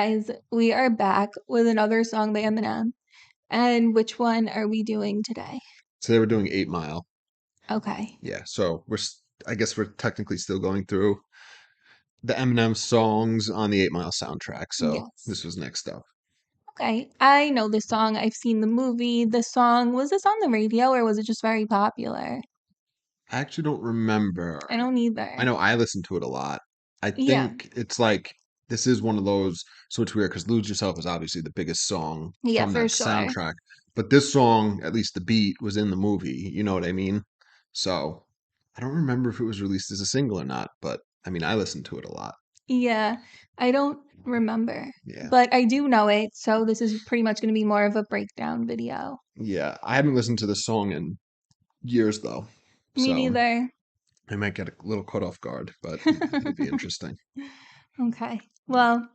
guys, we are back with another song by Eminem. And which one are we doing today? So they were doing 8 Mile. Okay. Yeah, so I guess we're technically still going through the Eminem songs on the 8 Mile soundtrack. So Yes. this was next up. Okay. I know this song. I've seen the movie. Was this on the radio or was it just very popular? I actually don't remember. I don't I either. know I listened to it a lot. I Yeah. think it's like this is one of those. So it's weird because Lose Yourself is obviously the biggest song Yeah, from for that sure. soundtrack. But this song, at least the beat, was in the movie. You know what I mean? So I don't remember if it was released as a single or not, but I mean, I listened to it a lot. Yeah. I don't remember, Yeah. but I do know it. So this is pretty much going to be more of a breakdown video. Yeah. I haven't listened to this song in years though. Me So neither. I might get a little caught off guard, but it'll be interesting. Okay. Well,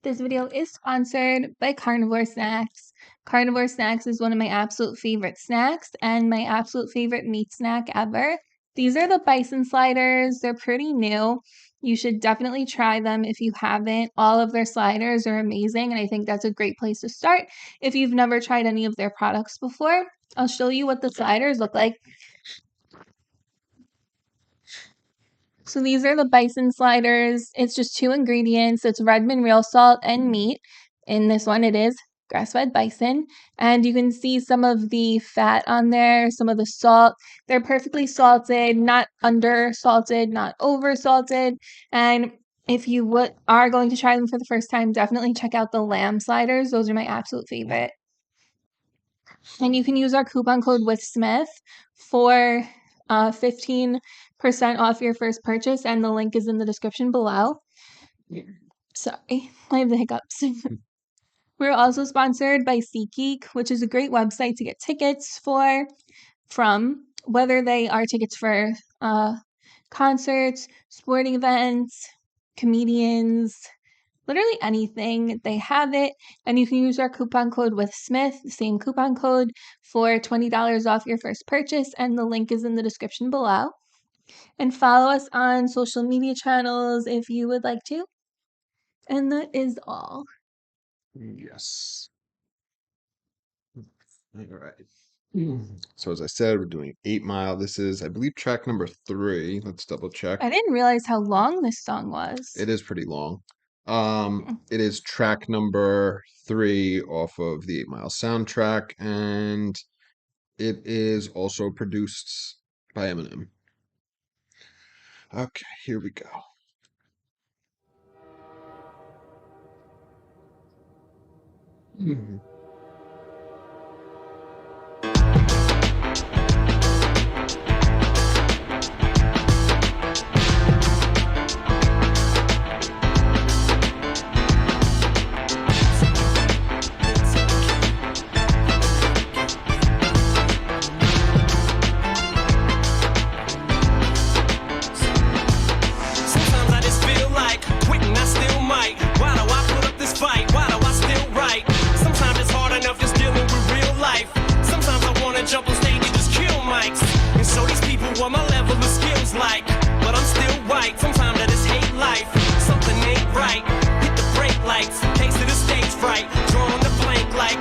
this video is sponsored by Carnivore Snacks. Carnivore Snacks is one of my absolute favorite snacks and my absolute favorite meat snack ever. These are the bison sliders. They're pretty new. You should definitely try them if you haven't. All of their sliders are amazing, and I think that's a great place to start if you've never tried any of their products before. I'll show you what the sliders look like. So these are the bison sliders. It's just 2 ingredients. It's Redmond real salt and meat. In this one, it is grass-fed bison. And you can see some of the fat on there, some of the salt. They're perfectly salted, not under salted, not over salted. And if you are going to try them for the first time, definitely check out the lamb sliders. Those are my absolute favorite. And you can use our coupon code WithSmith for 15% off your first purchase, and the link is in the description below. Sorry, I have the hiccups. We're also sponsored by SeatGeek, which is a great website to get tickets from, whether they are tickets for concerts, sporting events, comedians, literally anything. They have it, and you can use our coupon code WithSmith, the same coupon code, for $20 off your first purchase, and the link is in the description below. And follow us on social media channels if you would like to. And that is all. Yes. All right. So as I said, we're doing 8 Mile. This is, I believe, track number 3. Let's double check. I didn't realize how long this song was. It is pretty long. It is track number 3 off of the 8 Mile soundtrack, and it is also produced by Eminem. Okay, here we go. Sometimes I just feel like quitting, I still might. Why do I put up this fight? Why do I still write? Sometimes it's hard enough just dealing with real life. Sometimes I wanna jump on stage and just kill mics and show these people what my level of skills like. But I'm still right. Sometimes I just hate life. Something ain't right. Hit the brake lights. Case of the stage fright. Drawing the blank like.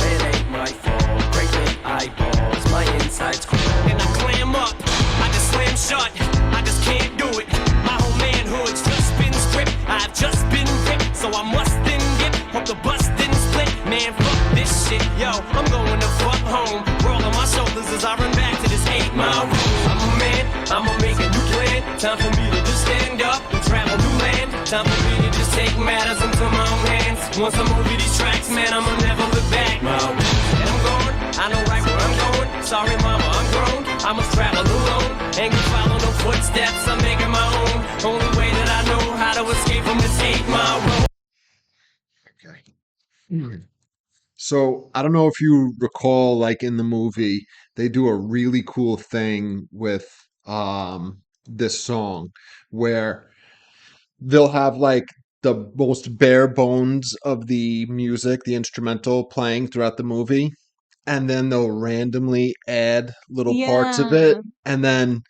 It ain't my fault. Great big eyeballs. My insides crawl. And I clam up. I just slam shut. I just can't do it. My whole manhood's just been stripped. I've just been ripped, so I must get. Hope the bus didn't split. Man, fuck this shit, yo. I'm going to fuck home. Rolling my shoulders as I run back to this 8 Mile road. I'm a man, I'ma make a new plan. Time for me to just stand up and travel new land. Time for me to just take matters into my own hands. Once I'm over these tracks, man, I'ma never look back. And I'm going, I know right where I'm going. Sorry, mama, I'm grown. I must travel alone. Ain't gonna follow no footsteps, I'm making my own. Only way that I know how to escape from this 8 Mile road. Okay. So I don't know if you recall, like in the movie, they do a really cool thing with this song where they'll have like the most bare bones of the music, the instrumental playing throughout the movie, and then they'll randomly add little parts of it, Yeah. and then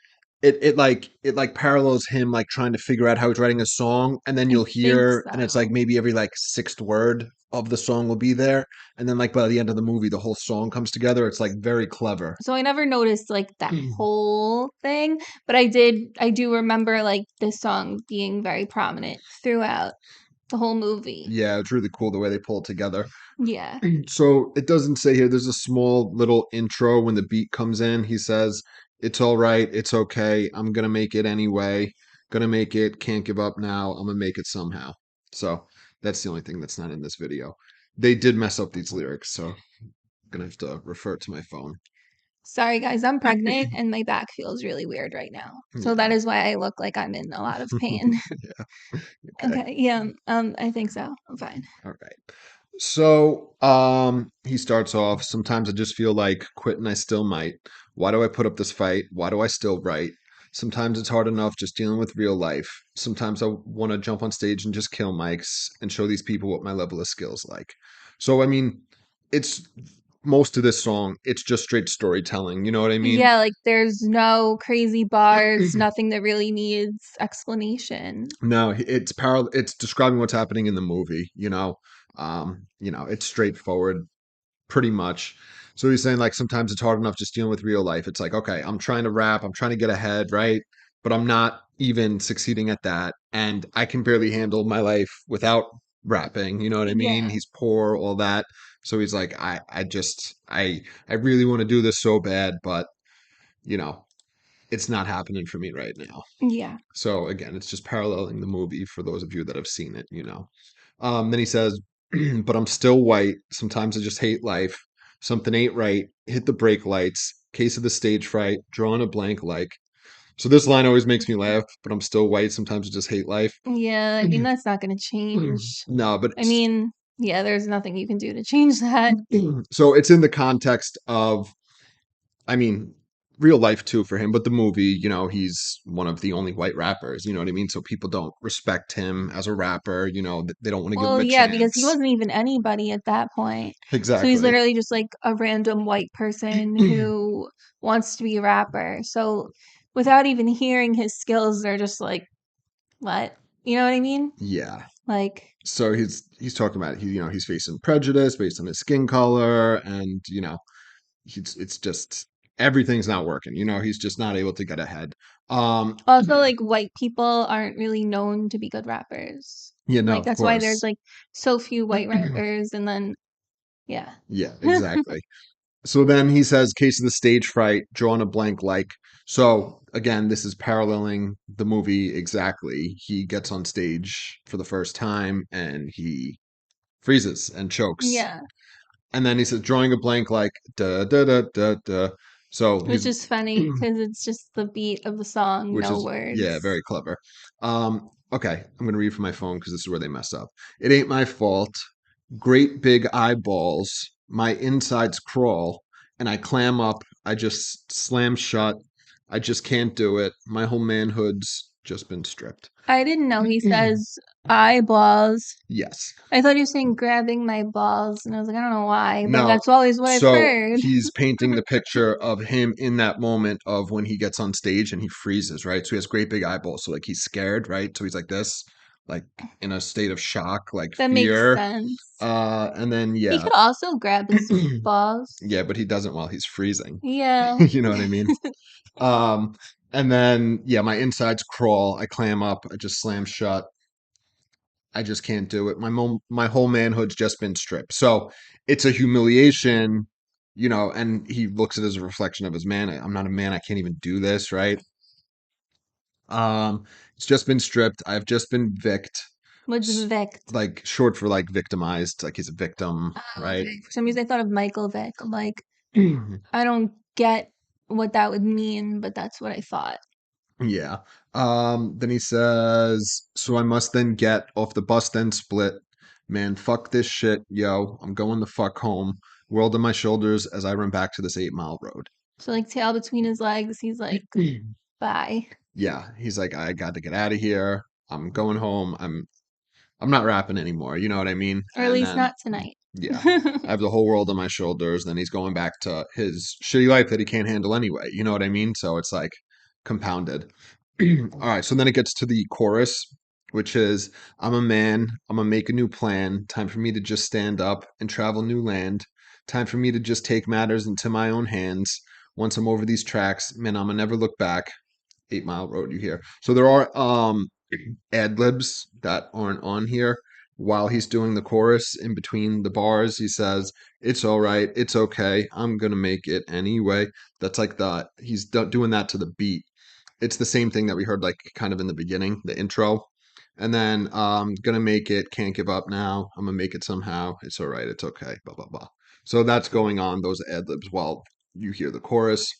it parallels him like trying to figure out how he's writing a song, and then I you'll think hear, and it's like so. maybe every like sixth word of the song will be there, and then like by the end of the movie the whole song comes together. It's like very clever. So I never noticed like that whole thing, but I do remember like this song being very prominent throughout the whole movie. Yeah, it's really cool the way they pull it together. Yeah. So it doesn't say here, there's a small little intro when the beat comes in. He says, "It's all right, it's okay. I'm gonna make it anyway. Gonna make it, can't give up now. I'm gonna make it somehow." So that's the only thing that's not in this video. They did mess up these lyrics, so I'm gonna have to refer to my phone. Sorry guys, I'm pregnant and my back feels really weird right now. So that Yeah. is why I look like I'm in a lot of pain. Yeah. Okay. Okay, yeah, I think so. I'm fine. All right. So, he starts off, sometimes I just feel like quitting, I still might. Why do I put up this fight? Why do I still write? Sometimes it's hard enough just dealing with real life. Sometimes I want to jump on stage and just kill mics and show these people what my level of skills like. So, I mean, it's most of this song, it's just straight storytelling. You know what I mean? Yeah, like there's no crazy bars, nothing that really needs explanation. No, it's describing what's happening in the movie, you know. It's straightforward pretty much. So he's saying like sometimes it's hard enough just dealing with real life. It's like, okay, I'm trying to rap, I'm trying to get ahead, right? But I'm not even succeeding at that. And I can barely handle my life without rapping. You know what I mean? Yeah, He's poor, all that. So he's like, I really want to do this so bad, but you know, it's not happening for me right now. yeah. So again, it's just paralleling the movie for those of you that have seen it, you know. Then he says, but I'm still white. Sometimes I just hate life. Something ain't right. Hit the brake lights. Case of the stage fright. Drawing a blank like. So this line always makes me laugh, but I'm still white. Sometimes I just hate life. Yeah, I mean, that's not gonna change. No, but I mean, yeah, there's nothing you can do to change that. so it's in the context of, I mean, real life too for him, but the movie, he's one of the only white rappers, you know what I mean? So people don't respect him as a rapper, they don't want to give him Well, a yeah, because he chance. wasn't even anybody at that point. So he's Exactly. literally just like a random white person who wants to be a rapper. So without even hearing his skills, they're just like, what? You know what I mean? Yeah. Like, So he's talking about he's facing prejudice based on his skin color, and it's just everything's not working. He's just not able to get ahead. Um, also, like, white people aren't really known to be good rappers. no, Like, of that's why there's course. like so few white rappers, and then, yeah. Yeah, exactly. So then he says, case of the stage fright, drawn a blank like. So again, this is paralleling the movie exactly. He gets on stage for the first time and he freezes and chokes. Yeah. And then he says, drawing a blank like da da da da da. So Which he's, is funny because it's just the beat of the song, which no is, yeah, words. very clever. Okay, I'm going to read from my phone because this is where they mess up. It ain't my fault. Great big eyeballs. My insides crawl and I clam up. I just slam shut. I just can't do it. My whole manhood's just been stripped. I didn't know he says eyeballs. Yes. I thought he was saying grabbing my balls, and I was like, I don't know why, but No. that's always what I've So heard. he's painting the picture of him in that moment of when he gets on stage and he freezes, right? So he has great big eyeballs. So like he's scared, right? So he's like this, like in a state of shock, like That makes fear. sense. And then He yeah. could also grab his balls. Yeah, but he doesn't while he's freezing. Yeah. You know what I mean? Um, and then yeah, my insides crawl. I clam up. I just slam shut. I just can't do it. My whole manhood's just been stripped. So it's a humiliation, and he looks at it as a reflection of his man. I'm not a man. I can't even do this, right? It's just been stripped. I've just been What's Vict? like short for like victimized. Like he's a victim, Oh, right? okay. For some reason, I thought of Michael Vick. I'm like, I don't get what that would mean, but that's what I thought. Yeah. Then he says, so I must then get off the bus, then split. Man, fuck this shit, yo. I'm going the fuck home. World on my shoulders as I run back to this 8 mile road. So, like, tail between his legs, he's like, bye. Yeah, he's like, I got to get out of here. I'm going home. I'm not rapping anymore. You know what I mean? Or at And least then not tonight. yeah, I have the whole world on my shoulders. Then he's going back to his shitty life that he can't handle anyway. You know what I mean? So it's like compounded. All right, so then it gets to the chorus, which is I'm a man, I'm gonna make a new plan. Time for me to just stand up and travel new land. Time for me to just take matters into my own hands. Once I'm over these tracks, man, I'm gonna never look back. 8 Mile Road, you hear. So there are ad libs that aren't on here. While he's doing the chorus in between the bars, he says, "It's all right, it's okay, I'm gonna make it anyway." That's like he's doing that to the beat. It's the same thing that we heard like kind of in the beginning, the intro. And then gonna make it, can't give up now. I'm gonna make it somehow. It's all right, it's okay, blah blah blah. So that's going on, those ad libs while you hear the chorus.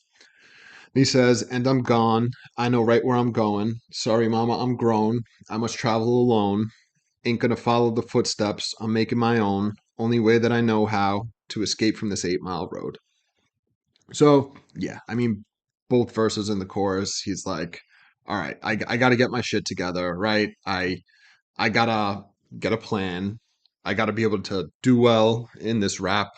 He says, and I'm gone. I know right where I'm going. Sorry, mama, I'm grown. I must travel alone. Ain't gonna follow the footsteps. I'm making my own. Only way that I know how to escape from this 8 Mile Road. So, yeah, I mean, both verses in the chorus, he's like, all right, I got to get my shit together, right? I gotta get a plan. I gotta be able to do well in this rap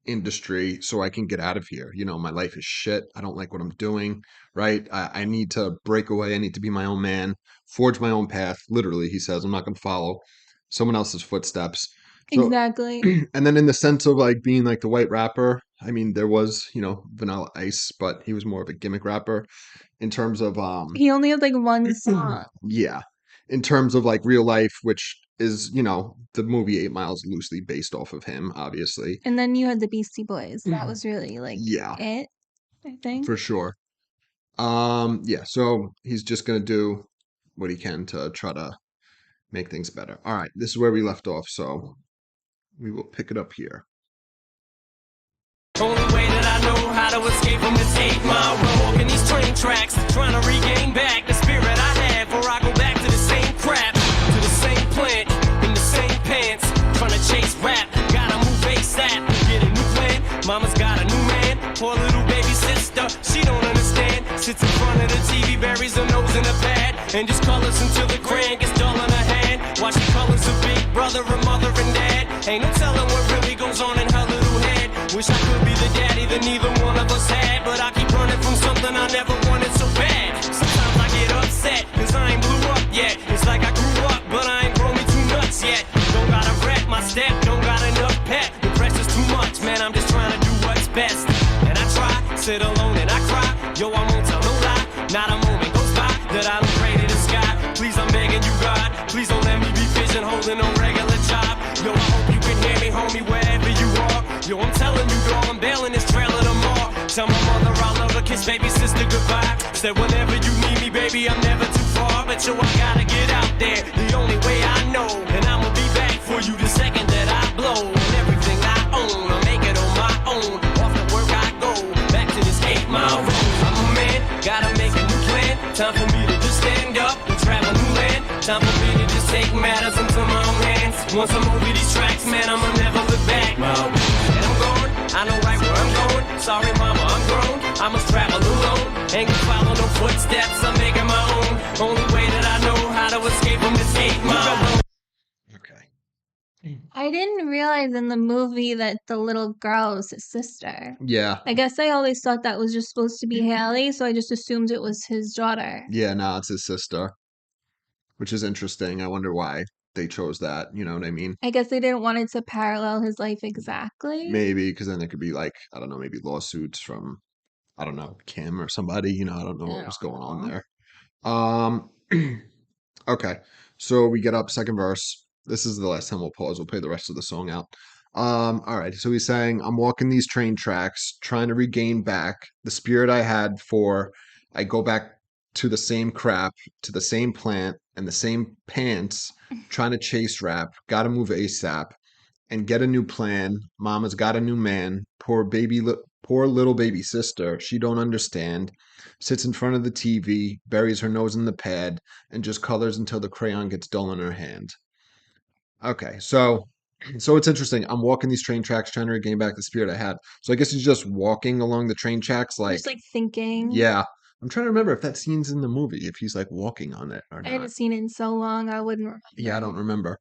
industry so I can get out of here. You know, my life is shit. I don't like what I'm doing, right? I need to break away. I need to be my own man, forge my own path. Literally, he says, I'm not gonna follow someone else's footsteps. So, Exactly. and then in the sense of like being like the white rapper, I mean, there was, you know, Vanilla Ice, but he was more of a gimmick rapper in terms of He only had like one song. yeah, in terms of like real life, which is, you know, the movie 8 Miles loosely based off of him, obviously. And then you had the Beastie Boys. That was really like Yeah, it, I think. for sure. Yeah, so he's just gonna do what he can to try to make things better. All right, this is where we left off, so we will pick it up here. Only way that I know how to escape from this 8 mile road. Walking these train tracks, trying to regain back the spirit I had. Before I go back to the same crap, to the same plant, in the same pants. Trying to chase rap, gotta move ASAP. Get a new plan, mama's got a new man. Poor little baby sister, she don't understand. Sits in front of the TV, buries her nose in a pad. And just colors until the crayon gets dull in her hand. While she colors her big brother, her mother and dad. Ain't no telling what really goes on in her little head. Wish I could be the daddy that neither one of us had. But I keep running from something I never wanted so bad. Sometimes I get upset, cause I ain't blew up yet. It's like I grew up, but I ain't grown me too nuts yet. Don't gotta rep my step, don't got enough pep. The pressure's too much, man, I'm just trying to do what's best. And I try, sit alone and I cry. Yo, I won't tell no lie, not a moment goes by that I don't pray to the sky. Please, I'm begging you, God, please don't let me be pigeonholed in no regular job. Yo, I hope you can hear me, homie, wherever you are. Yo, I'm telling you, dog, I'm bailing this trailer tomorrow. Tell my mother I love her, kiss baby sister goodbye. Said whenever you need me, baby, I'm never too far. But yo, I gotta get out there, the only way I know. And I'ma be back for you the second that I blow. And everything I own, I make it on my own. Off the work I go, back to this 8 mile road. I'm a man, gotta make a new plan. Time for me to just stand up and travel new land. Time for me to just take matters into my own hands. Once I'm over these tracks, man, I'ma never look back. And I'm going, I know right where I'm going. Sorry, mama, I'm grown. I must travel alone. Ain't gonna follow no footsteps, I'm making my own. Only way that I know how to escape from this 8 mile road. Okay. I didn't realize in the movie that the little girl was his sister. Yeah. I guess I always thought that was just supposed to be Haley, so I just assumed it was his daughter. Yeah, no, it's his sister, which is interesting. I wonder why they chose that. You know what I mean? I guess they didn't want it to parallel his life exactly. Maybe because then it could be like, I don't know, maybe lawsuits from, I don't know, Kim or somebody. You know, I don't know what was going on there. Okay, so we get up second verse. This is the last time we'll pause. We'll play the rest of the song out. All right. So he's saying, I'm walking these train tracks, trying to regain back the spirit I had for I go back to the same crap, to the same plant and the same pants, trying to chase rap, gotta move ASAP and get a new plan. Mama's got a new man. Poor little baby sister. She don't understand. Sits in front of the TV, buries her nose in the pad, and just colors until the crayon gets dull in her hand. Okay, so it's interesting. I'm walking these train tracks trying to regain back the spirit I had. So I guess he's just walking along the train tracks, like Just like thinking. yeah, I'm trying to remember if that scene's in the movie, if he's like walking on it or I not. hadn't seen it in so long, I wouldn't Yeah, I remember. don't remember.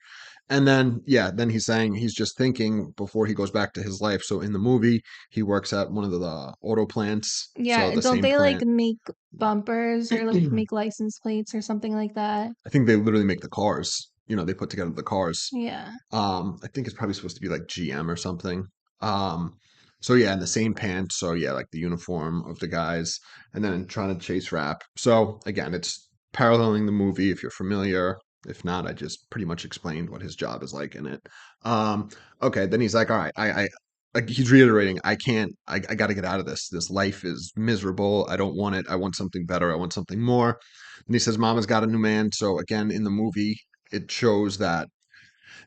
And then, yeah, then he's saying he's just thinking before he goes back to his life. So in the movie, he works at one of the auto plants. So Yeah, the don't same they like plant. make bumpers or like I make license plates or something like that? think they literally make the cars. They put together the cars. Yeah. I think it's probably supposed to be like GM or something. Um, so yeah, in the same pants. So yeah, like the uniform of the guys, and then trying to chase rap. So again, it's paralleling the movie if you're familiar. If not, I just pretty much explained what his job is like in it. Um, okay, then he's like, all right, like he's reiterating, I can't, I got to get out of this. This life is miserable. I don't want it. I want something better. I want something more. And he says, Mama's got a new man. So again, in the movie, it shows that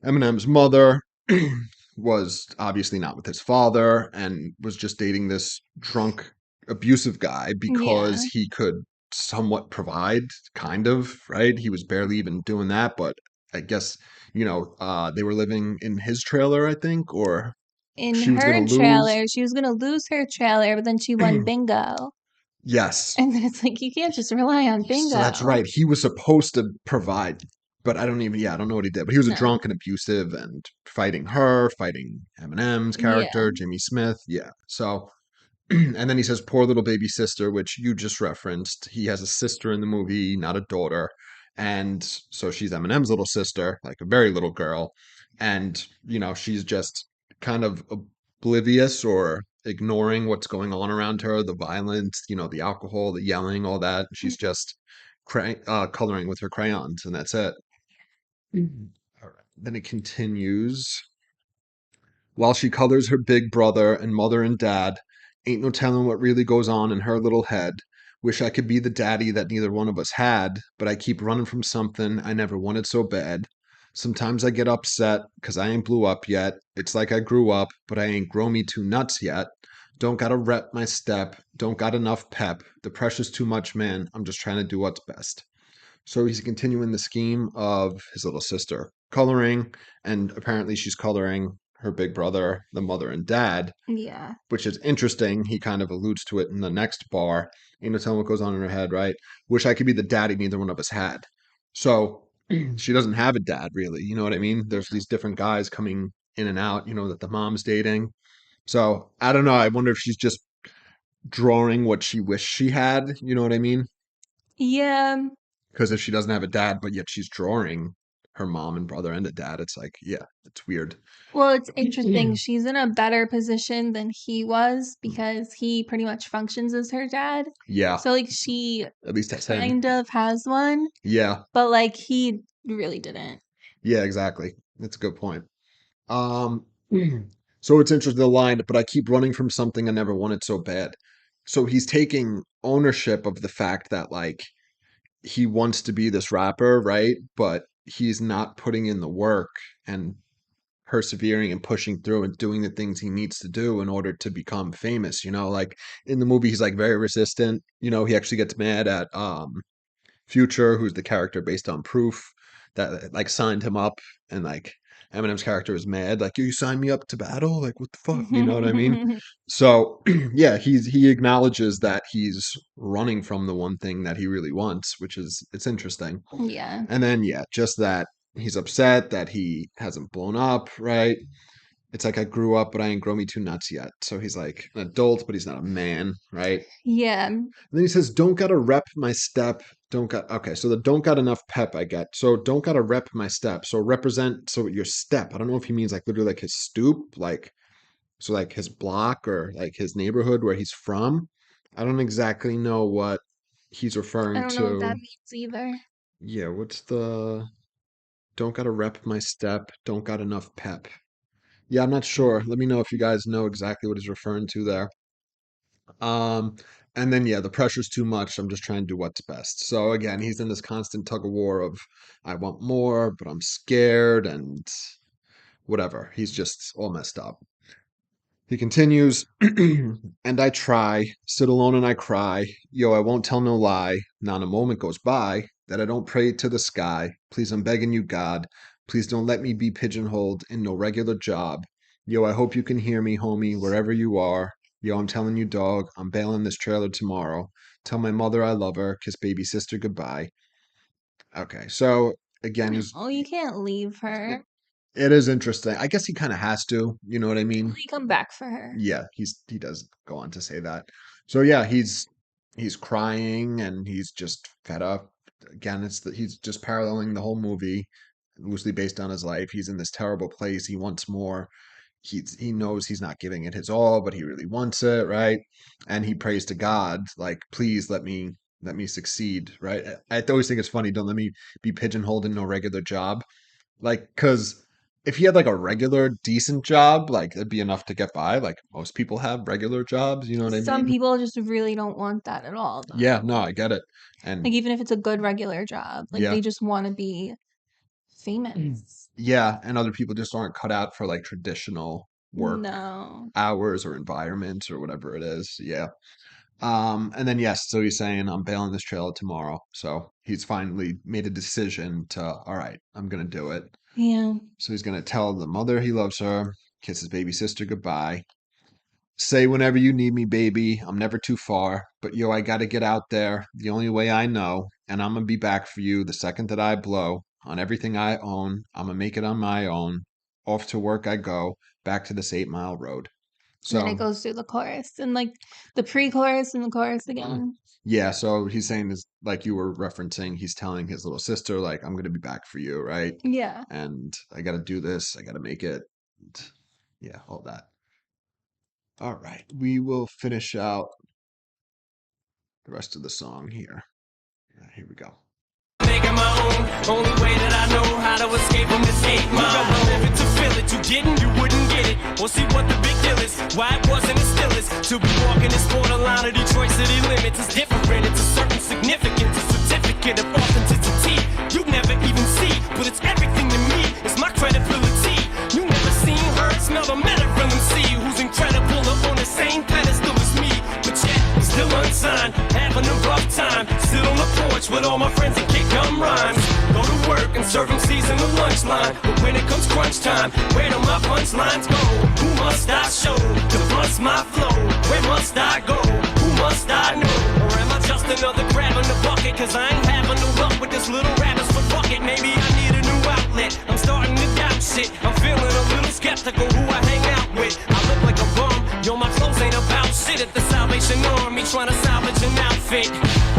Eminem's mother was obviously not with his father and was just dating this drunk, abusive guy because Yeah. he could somewhat provide, kind of, right? He was barely even doing that, but I guess, they were living in his trailer, I think, or In she was her going to lose. trailer, she was gonna lose her trailer, but then she won bingo. Yes. And then it's like you can't just rely on So that's bingo. right. He was supposed to provide, but I don't know what he did. But he was a No. drunk and abusive and fighting her, fighting Eminem's Yeah. character, Jimmy Smith. Yeah. So, and then he says, poor little baby sister, which you just referenced. He has a sister in the movie, not a daughter. And so she's Eminem's little sister, like a very little girl. And, she's just kind of oblivious or ignoring what's going on around her, the violence, the alcohol, the yelling, all that. She's just coloring with her crayons, and that's it. All right. Then it continues. While she colors her big brother and mother and dad, ain't no telling what really goes on in her little head. Wish I could be the daddy that neither one of us had, but I keep running from something I never wanted so bad. Sometimes I get upset 'cause I ain't blew up yet. It's like I grew up, but I ain't grown me too nuts yet. Don't gotta rep my step, don't got enough pep. The pressure's too much, man. I'm just trying to do what's best. So he's continuing the scheme of his little sister coloring, and apparently she's coloring her big brother, the mother and dad, Yeah. which is interesting. He kind of alludes to it in the next bar. Tell him what goes on in her head, right? Wish I could be the daddy neither one of us had. So she doesn't have a dad, really. You know what I mean? There's these different guys coming in and out, that the mom's dating. So I don't know. I wonder if she's just drawing what she wished she had. You know what I mean? Yeah. Because if she doesn't have a dad, but yet she's drawing her mom and brother and a dad, it's like, yeah, it's weird. Well, it's interesting. She's in a better position than he was because he pretty much functions as her dad. Yeah, So, like, she at least that's him. kind of has one, Yeah, but like, he really didn't. yeah, exactly. That's a good point. Um, so it's interesting the line, but I keep running from something I never wanted so bad. So he's taking ownership of the fact that like he wants to be this rapper, right? But he's not putting in the work and persevering and pushing through and doing the things he needs to do in order to become famous. Like in the movie, he's like very resistant. He actually gets mad at Future, who's the character based on Proof, that like signed him up, and like Eminem's character is mad, like you signed me up to battle, like what the fuck, you know what I mean? So yeah, he acknowledges that he's running from the one thing that he really wants, which is it's interesting. Yeah. And then yeah, just that he's upset that he hasn't blown up, right? It's like I grew up, but I ain't grown me too nuts yet. So he's like an adult, but he's not a man, right? Yeah. And then he says, "Don't gotta rep my step. Don't got okay." So the don't got enough pep I get. So don't gotta rep my step. So represent so your step. I don't know if he means like literally like his stoop, like so like his block or like his neighborhood where he's from. I don't exactly know what he's I referring don't know what that to. means either. Yeah, what's the don't gotta rep my step, don't got enough pep. Yeah, I'm not sure. Let me know if you guys know exactly what he's referring to there. Um, and then yeah, the pressure's too much. I'm just trying to do what's best. So again, he's in this constant tug of war of I want more, but I'm scared and whatever. He's just all messed up. He continues, and I try, sit alone and I cry. Yo, I won't tell no lie. Not a moment goes by that I don't pray to the sky. Please, I'm begging you, God. Please don't let me be pigeonholed in no regular job. Yo, I hope you can hear me, homie, wherever you are. Yo, I'm telling you, dog, I'm bailing this trailer tomorrow. Tell my mother I love her. Kiss baby sister goodbye. Okay, so again, he's Oh, you can't leave her. it is interesting. I guess he kind of has to. You know what I mean? You come back for her. Yeah, he does go on to say that. So yeah, he's crying and he's just fed up. Again, he's just paralleling the whole movie, loosely based on his life. He's in this terrible place. He wants more. He knows he's not giving it his all, but he really wants it, right? And he prays to God, like, please let me succeed, right? I always think it's funny. Don't let me be pigeonholed in no regular job, like, because if he had like a regular decent job, like it'd be enough to get by. Like most people have regular jobs, you know what I Some mean? people just really don't want that at all, Yeah, no, though. I get it. And Like, even if it's a good regular job, like, yeah, they just want to be famous. yeah, and other people just aren't cut out for like traditional work No. hours or environments or whatever it is. Yeah. And then yes, so he's saying I'm bailing this trailer tomorrow. So he's finally made a decision to, all right, I'm gonna do it. Yeah. So he's gonna tell the mother he loves her, kiss his baby sister goodbye. Say whenever you need me, baby. I'm never too far. But yo, I gotta get out there the only way I know. And I'm gonna be back for you the second that I blow. On everything I own, I'm gonna make it on my own. Off to work I go, back to this 8 Mile road. And then it So, goes through the chorus and like the pre-chorus and the chorus again. yeah, so he's saying this like you were referencing, he's telling his little sister, like, I'm gonna be back for you, right? Yeah. And I gotta do this, I gotta make it. And yeah, all that. All right, we will finish out the rest of the song here. Here we go. Making my own, only way that I know how to escape from this 8 Mile. You gotta live it to feel it, you didn't, you wouldn't get it. Or see what the big deal is, why it wasn't and still is. To be walking this borderline of Detroit city limits is different, it's a certain significance, a certificate of authenticity. You never even see, but it's everything to me, it's my credibility. You never seen, heard, smelled, or met a real MC who's incredible or on the same pedestal as me. But yet, still unsigned, having a rough time. Sit on the porch with all my friends and kick gum rhymes. Go to work and serve MCs in the lunch line. But when it comes crunch time, where do my punchlines go? Who must I show to bust my flow? Where must I go? Who must I know? Or am I just another crab in the bucket? Cause I ain't having no luck with this little rabbit's foot bucket. Maybe I need a new outlet. I'm starting to doubt shit. I'm feeling a little skeptical who I hang out with. I look like a bum. Yo, my clothes ain't about shit at the Salvation Army, trying to salvage an outfit.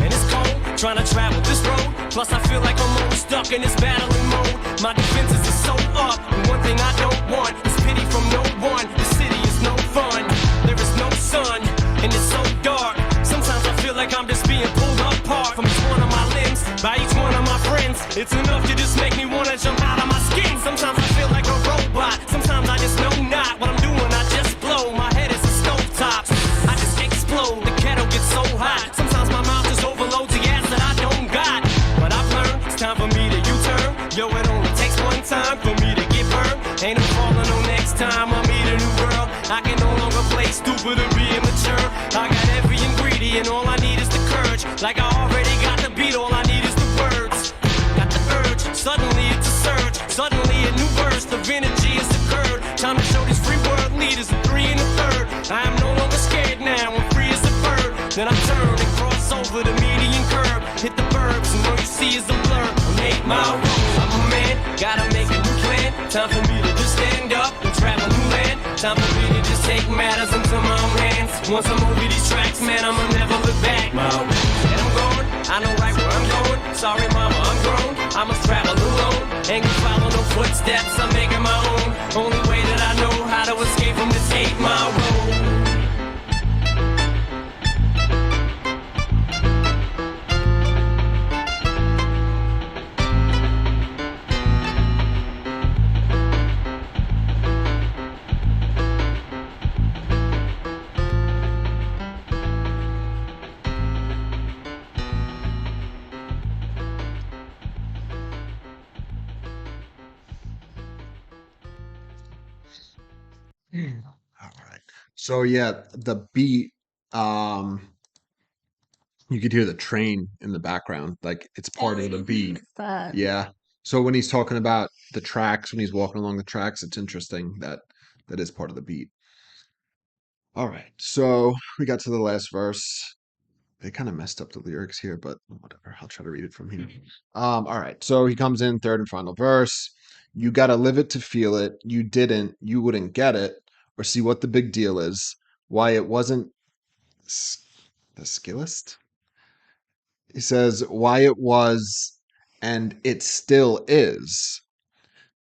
And it's cold, trying to travel this road. Plus I feel like I'm always stuck in this battling mode. My defenses are so up, and one thing I don't want is pity from no one. The city is no fun, there is no sun, and it's so dark. Sometimes I feel like I'm just being pulled apart from each one of my limbs, by each one of my friends. It's enough to just make me wanna jump out of my skin. Sometimes I feel like a robot, sometimes I just know not what I'm doing. I just blow, my head is a stovetop. I just explode, the kettle gets so hot. Sometimes my mouth just overloads the gas that I don't got. But I've learned it's time for me to U-turn. Yo, it only takes one time for me to get burned. Ain't no falling no next time I meet a new girl. I can no longer play stupid or be immature. I got every ingredient, all I need is the courage. Like I already got the beat, all I need is the words. Got the urge, suddenly it's a surge. Suddenly a new burst of energy has occurred. Time to show these free world leaders a 3 and a 3rd. I am no longer scared now, I'm free as a bird. Then I turn and cross over the median curb. Hit the burbs and all you see is a blur. I'm 8 Mile road, I'm a man, gotta make a new plan. Time for me to just stand up and travel new land. Time for me to just take matters into my own hands. Once I'm over these tracks, man, I'ma never look back. My way. And I'm going, I know right where I'm going. Sorry mama, I'm grown, I must travel alone. Ain't gonna follow no footsteps, I'm making my own. Only way that I know how to escape from this 8 Mile road. All right. So yeah, the beat, um, you could hear the train in the background, like it's part of the beat. That. Yeah. So when he's talking about the tracks, when he's walking along the tracks, it's interesting that that is part of the beat. All right. So we got to the last verse. they kind of messed up the lyrics here, but whatever. I'll try to read it from here. All right. So he comes in third and final verse. You gotta live it to feel it. You didn't, you wouldn't get it, or see what the big deal is. Why it wasn't the skillest. He says why it was, and it still is,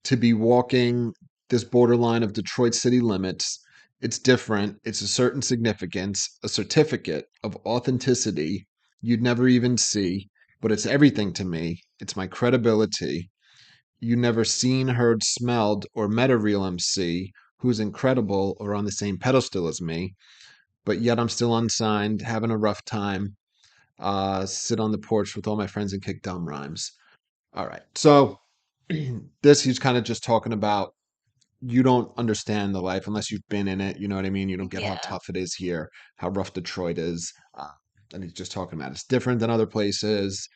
to be walking this borderline of Detroit city limits. It's different. It's a certain significance, a certificate of authenticity you'd never even see, but it's everything to me. It's my credibility. You never seen, heard, smelled, or met a real MC who's incredible or on the same pedestal as me, but yet I'm still unsigned, having a rough time. Sit on the porch with all my friends and kick dumb rhymes. All right. So this he's kind of just talking about you don't understand the life unless you've been in it. You know what I mean? You don't get how Yeah. tough it is here, how rough Detroit is. And he's just talking about it's different than other places.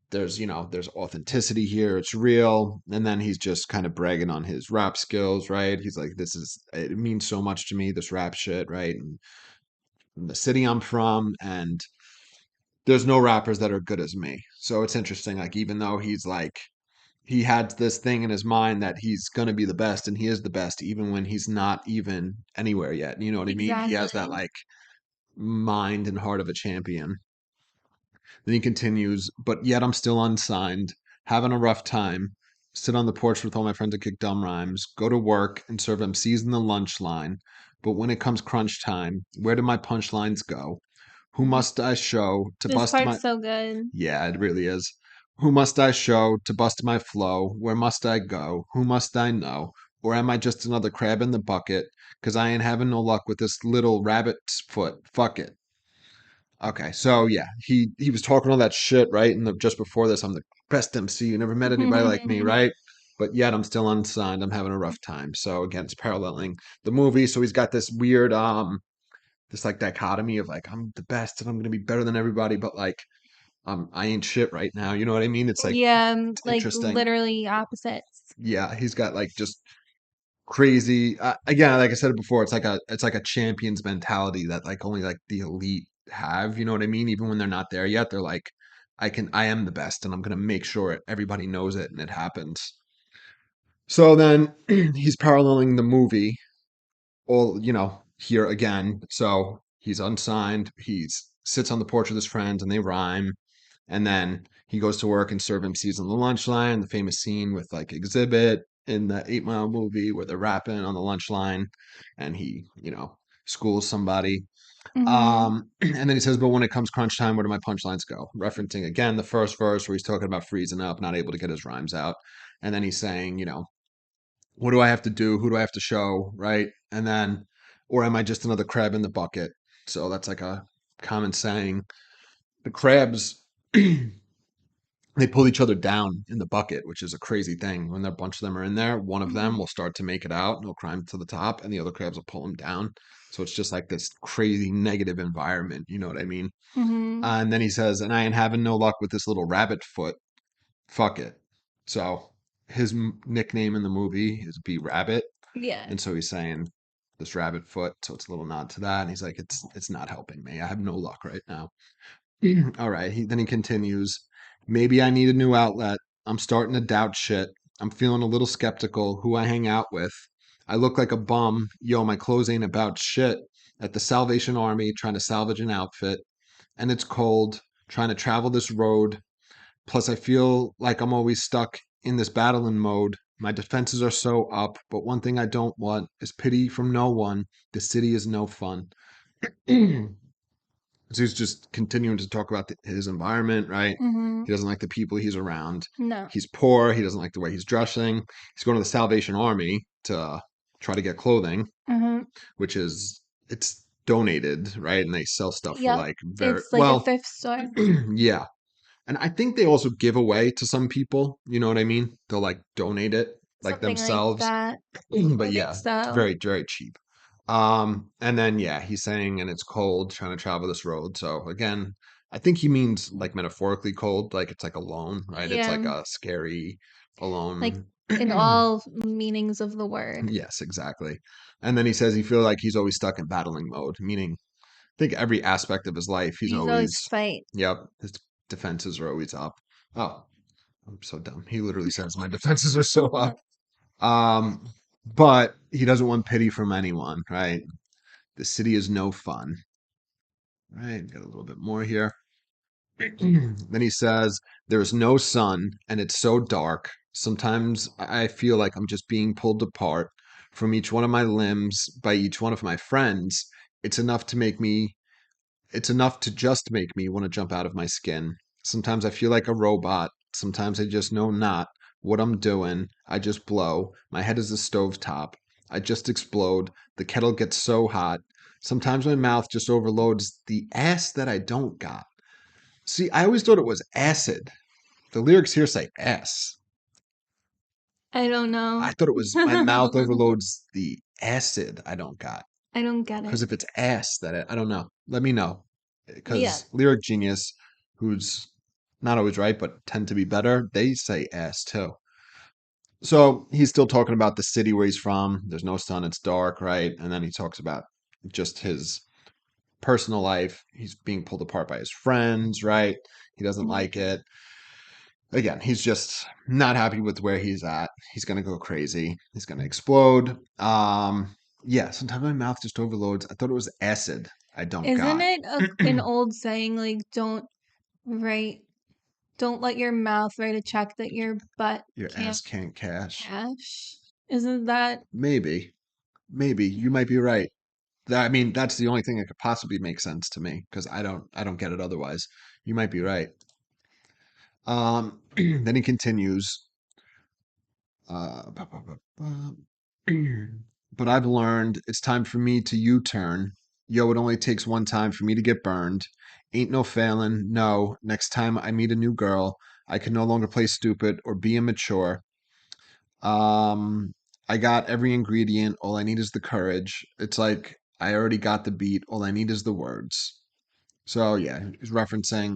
There's authenticity here. It's real. And then he's just kind of bragging on his rap skills, right? He's like, it means so much to me, this rap shit, right? And from the city I'm from, and there's no rappers that are good as me. So it's interesting. Like, even though he's like, he had this thing in his mind that he's going to be the best and he is the best even when he's not even anywhere yet. You know what I mean? He has that Exactly. like mind and heart of a champion. Then he continues, but yet I'm still unsigned, having a rough time. Sit on the porch with all my friends and kick dumb rhymes, go to work and serve MCs in the lunch line. But when it comes crunch time, where do my punchlines go? Who must I show to This bust part's my so good. Yeah, it really is. Who must I show to bust my flow? Where must I go? Who must I know? Or am I just another crab in the bucket? 'Cause I ain't having no luck with this little rabbit's foot. Fuck it. Okay, so yeah, he was talking all that shit, right? And just before this, I'm the best MC. You never met anybody like me, right? But yet I'm still unsigned. I'm having a rough time. So again, it's paralleling the movie. So he's got this weird this like dichotomy of like I'm the best and I'm gonna be better than everybody, but like I ain't shit right now. You know what I mean? It's like Yeah, it's like interesting. literally opposites. Yeah, he's got like just crazy. Again, like I said it before, it's like a champion's mentality that like only like the elite have. You know what I mean? Even when they're not there yet, they're like, I am the best, and I'm gonna make sure everybody knows it, and it happens. So then he's paralleling the movie, all here again. So he's unsigned. He's sits on the porch with his friends, and they rhyme. And then he goes to work and serve MCs on the lunch line, the famous scene with like Exhibit in the 8 Mile movie where they're rapping on the lunch line and he, schools somebody. Hmm. And then he says, but when it comes crunch time, where do my punchlines go? Referencing again the first verse where he's talking about freezing up, not able to get his rhymes out. And then he's saying, what do I have to do? Who do I have to show? Right. And then, or am I just another crab in the bucket? So that's like a common saying. The crabs they pull each other down in the bucket, which is a crazy thing. When a bunch of them are in there, one of them Hmm. will start to make it out and he'll climb to the top, and the other crabs will pull him down. So it's just like this crazy negative environment. You know what I mean? Hmm. And then he says, and I ain't having no luck with this little rabbit foot. Fuck it. So his nickname in the movie is B Rabbit. Yeah. And so he's saying this rabbit foot. So it's a little nod to that. And he's like, it's not helping me. I have no luck right now. All right. Then he continues. Maybe I need a new outlet. I'm starting to doubt shit. I'm feeling a little skeptical who I hang out with. I look like a bum. Yo, my clothes ain't about shit. At the Salvation Army, trying to salvage an outfit. And it's cold, trying to travel this road. Plus, I feel like I'm always stuck in this battling mode. My defenses are so up, but one thing I don't want is pity from no one. The city is no fun. So he's just continuing to talk about his environment, right? Hmm. He doesn't like the people he's around. No. He's poor. He doesn't like the way he's dressing. He's going to the Salvation Army to try to get clothing, Hmm. which is it's donated, right? And they sell stuff for Yep. like very It's like a well, thrift store. yeah. And I think they also give away to some people. You know what I mean? They'll like donate it like Something like themselves. that. But I think yeah, it's so. very, very cheap. And then yeah, he's saying, and it's cold trying to travel this road. So again, I think he means like metaphorically cold, like it's like alone, right? It's like Yeah. a scary Like alone. in all meanings of the word. Yes, exactly. And then he says he feels like he's always stuck in battling mode, meaning think every aspect of his life, he's always, fight. yep, his defenses are always up. Oh, I'm so dumb. He literally says my defenses are so up. But he doesn't want pity from anyone, right? The city is no fun. Right, got a little bit more here. Then he says, there's no sun and it's so dark. Sometimes I feel like I'm just being pulled apart from each one of my limbs by each one of my friends. It's enough to make me It's enough to just make me want to jump out of my skin. Sometimes I feel like a robot. Sometimes I just know not what I'm doing. I just blow. My head is a stovetop. I just explode. The kettle gets so hot. Sometimes my mouth just overloads the ass that I don't got. See, I always thought it was acid. The lyrics here say ass. I don't know. I thought it was my mouth overloads the acid I don't got. I don't get Because it. if it's ass I don't know. Let me know. Yeah. Because Lyric Genius, who's not always right, but tend to be better, they say ass too. So he's still talking about the city where he's from. There's no sun, it's dark, right? And then he talks about just his personal life. He's being pulled apart by his friends, right? He doesn't like it. Again, he's just not happy with where he's at. He's gonna go crazy. He's gonna explode. Yeah, sometimes my mouth just overloads. I thought it was acid. I don't Isn't got. it an old saying like write don't let your mouth write a check that your butt Your can't ass can't cash. cash? Isn't that Maybe. Maybe. You might be right. I mean, that's the only thing that could possibly make sense to me because I don't get it otherwise. You might be right. Then he continues. Ba, ba, ba, ba. But I've learned it's time for me to U-turn. Yo, it only takes one time for me to get burned. Ain't no failing. No, next time I meet a new girl, I can no longer play stupid or be immature. Um, I got every ingredient. All I need is the courage. It's like I already got the beat. All I need is the words. So yeah, he's referencing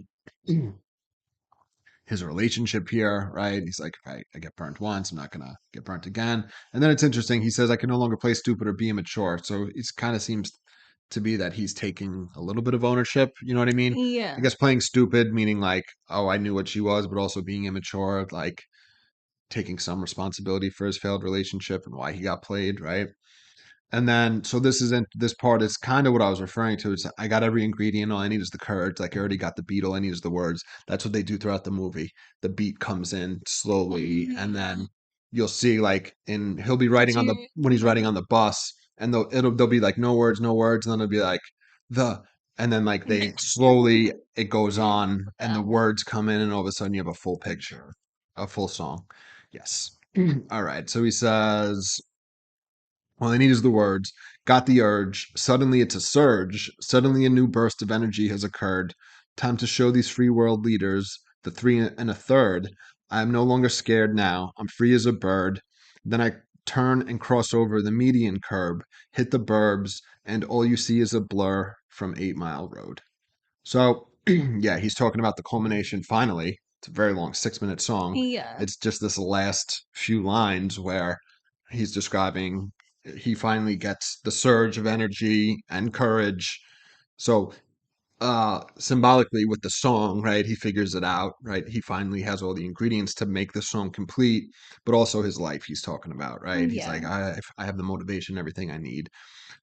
his relationship here, right? He's like, if I get burnt once, I'm not gonna get burnt again. And then it's interesting. He says, I can no longer play stupid or be immature. So it kind of seems to be that he's taking a little bit of ownership. You know what I mean? I yeah. guess playing stupid, meaning like, oh, I knew what she was, but also being immature, like taking some responsibility for his failed relationship and why he got played, right? And then, so this part is kind of what I was referring to. It's I got every ingredient. All I need is the courage. Like I already got the beat. All I need is the words. That's what they do throughout the movie. The beat comes in slowly, and then you'll see like he'll be writing on the when he's writing on the bus, and they'll be like no words, no words, and then it'll be like the and then like they slowly it goes on, and the words come in, and all of a sudden you have a full picture, a full song. Yes. All right. So he says. All I need is the words. Got the urge. Suddenly it's a surge. Suddenly a new burst of energy has occurred. Time to show these free world leaders, the three and a third. I am no longer scared now. I'm free as a bird. Then I turn and cross over the median curb, hit the burbs, and all you see is a blur from 8 Mile Road. So, yeah, he's talking about the culmination finally. It's a very long 6 minute song. Yeah. It's just this last few lines where he's describing he finally gets the surge of energy and courage. So, symbolically with the song, right, he figures it out, right? He finally has all the ingredients to make the song complete, but also his life he's talking about, right? He's Yeah. like, I have the motivation, everything I need.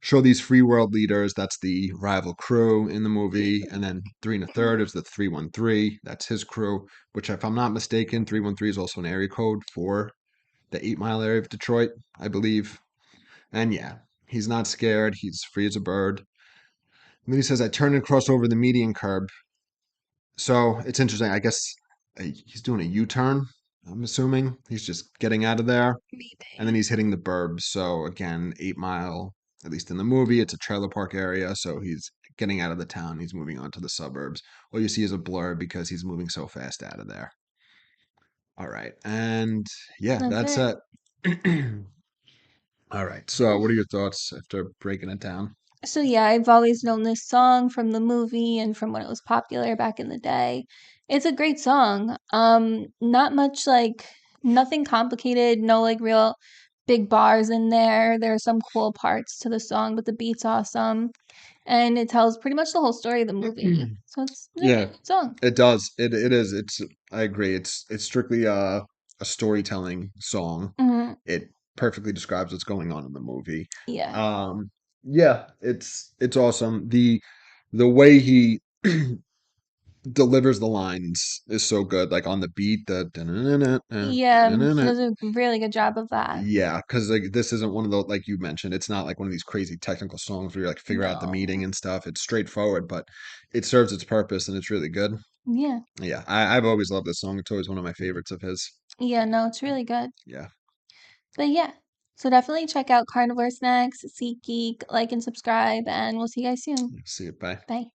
Show these free world leaders. That's the rival crew in the movie. And then three and a third is the 313. That's his crew, which, if I'm not mistaken, 313 is also an area code for the 8 Mile area of Detroit, I believe. And yeah, he's not scared. He's free as a bird. And then he says, I turn and cross over the median curb. So it's interesting. I guess he's doing a U turn, I'm assuming. He's just getting out of there. And then he's hitting the burbs. So again, 8 Mile, at least in the movie, it's a trailer park area. So he's getting out of the town. He's moving on to the suburbs. All you see is a blur because he's moving so fast out of there. All right. And yeah, That's that's it. it. All right. So what are your thoughts after breaking it down? So yeah, I've always known this song from the movie and from when it was popular back in the day. It's a great song. Not much like nothing complicated, no like real big bars in there. There are some cool parts to the song, but the beat's awesome. And it tells pretty much the whole story of the movie. So it's a Yeah, good song. it does. It is. I agree. It's strictly a storytelling song. Hmm. It perfectly describes what's going on in the movie. Yeah. Yeah, it's awesome. The way he delivers the lines is so good. Like on the beat, the da-na-na-na, Yeah, he da-na-na-na. does a really good job of that. Yeah, because like this isn't one of those like you mentioned. It's not like one of these crazy technical songs where you like figure out the meaning No. and stuff. It's straightforward, but it serves its purpose and it's really good. Yeah. Yeah, I've always loved this song. It's always one of my favorites of his. Yeah, no, it's really good. Yeah, But yeah. So definitely check out Carnivore Snacks, SeatGeek, like and subscribe, and we'll see you guys soon. see it. Bye. Bye.